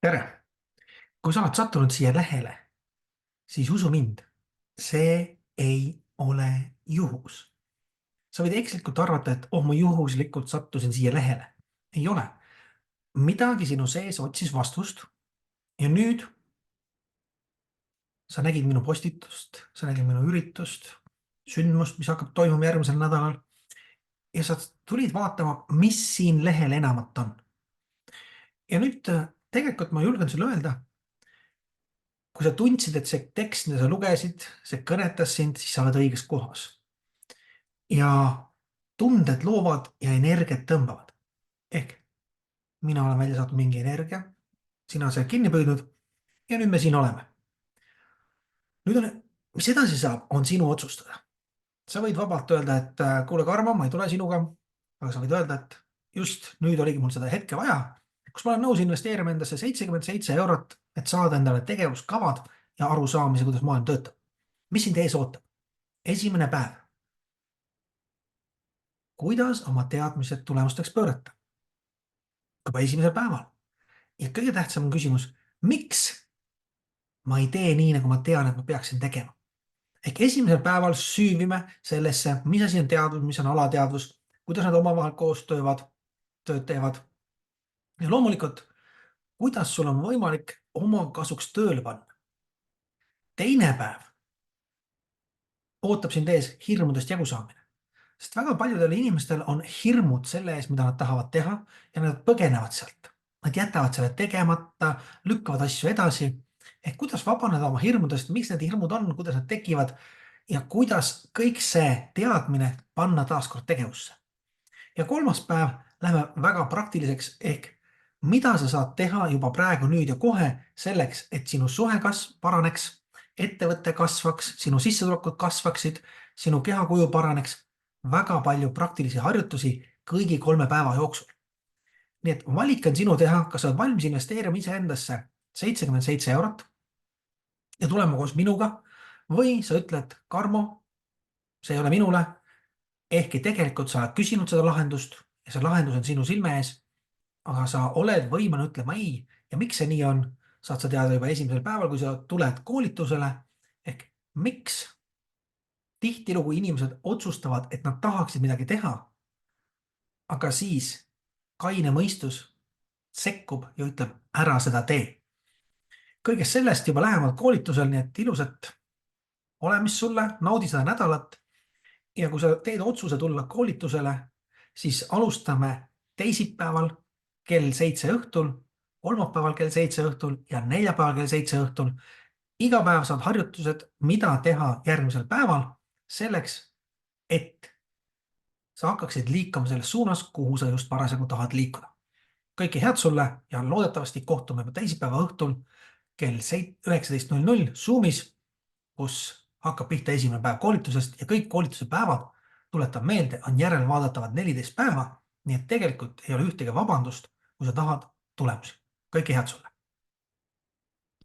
Tere! Kui sa oled sattunud siia lehele, siis usu mind, see ei ole juhus. Sa võid ekslikult arvata, et ma juhuslikult sattusin siia lehele. Ei ole. Midagi sinu sees otsis vastust ja nüüd sa nägid minu postitust, sa nägid minu üritust, sündmust, mis hakkab toimuma järgmisel nädalal ja sa tulid vaatama, mis siin lehel enamat on. Ja nüüd tegelikult ma julgen sulle öelda, kui sa tundsid, et see tekst, mida sa lugesid, see kõnetas sind, siis sa oled õiges kohas. Ja tunded loovad ja energiat tõmbavad. Ehk mina olen välja saatnud mingi energia, sina sa kinni püüdnud ja nüüd me siin oleme. Nüüd on, mis edasi saab, on sinu otsustada. Sa võid vabalt öelda, et kuule Karmo, ma ei tule sinuga, aga sa võid öelda, et just nüüd oligi mul seda hetke vaja, kus ma olen nõus investeerima endasse 77 eurot, et saada endale tegevuskavad ja arusaamise, kuidas maailm töötab. Mis sind ees ootab? Esimene päev. Kuidas oma teadmised tulemusteks pöörata? Juba esimesel päeval. Ja kõige tähtsam on küsimus, miks ma ei tee nii, nagu ma tean, et ma peaksin tegema? Ehk esimesel päeval süüvime sellesse, mis asi on teadvus, mis on alateadvus, kuidas nad omavahel koos tööd teevad. Ja loomulikult, kuidas sul on võimalik oma kasuks tööle panna. Teine päev ootab sind ees hirmudest jagusaamine. Sest väga paljudel inimestel on hirmud selle ees, mida nad tahavad teha ja nad põgenevad sealt. Nad jätavad selle tegemata, lükkavad asju edasi. Ehk kuidas vabaneda oma hirmudest, miks need hirmud on, kuidas nad tekivad ja kuidas kõik see teadmine panna taaskord tegevusse. Ja kolmas päev läheme väga praktiliseks ehk mida sa saad teha juba praegu, nüüd ja kohe selleks, et sinu suhekasv paraneks, ettevõtte kasvaks, sinu sissetulekud kasvaksid, sinu kehakuju paraneks. Väga palju praktilisi harjutusi kõigi 3 päeva jooksul. Nii et valik on sinu teha, kas sa oled valmis investeerima iseendasse 77 eurot ja tulema koos minuga või sa ütled, Karmo, see ei ole minule, ehkki tegelikult sa oled küsinud seda lahendust ja see lahendus on sinu silme ees, aga sa oled võimeline ütlema ei ja miks see nii on, saad sa teada juba esimesel päeval, kui sa tuled koolitusele, ehk miks tihtilugu inimesed otsustavad, et nad tahaksid midagi teha, aga siis kaine mõistus sekkub ja ütleb, ära seda tee. Kõigest sellest juba lähemalt koolitusel, nii et ilusat olemist sulle, naudi seda nädalat ja kui sa teed otsuse tulla koolitusele, siis alustame teisipäeval kell 7 õhtul, kolmapäeval kell 7 õhtul ja neljapäeval kell 7 õhtul. Iga päev saad harjutused, mida teha järgmisel päeval selleks, et sa hakkaksid liikuma selles suunas, kuhu sa just parasjagu tahad liikuda. Kõike head sulle ja loodetavasti kohtume teisipäeva õhtul kell 19.00 Zoomis, kus hakkab pihta esimene päev koolitusest ja kõik koolituse päevad, tuletan meelde, on järelvaadatavad 14 päeva, nii et tegelikult ei ole ühtegi vabandust, kui sa tahad tulemusi. Kõike head sulle!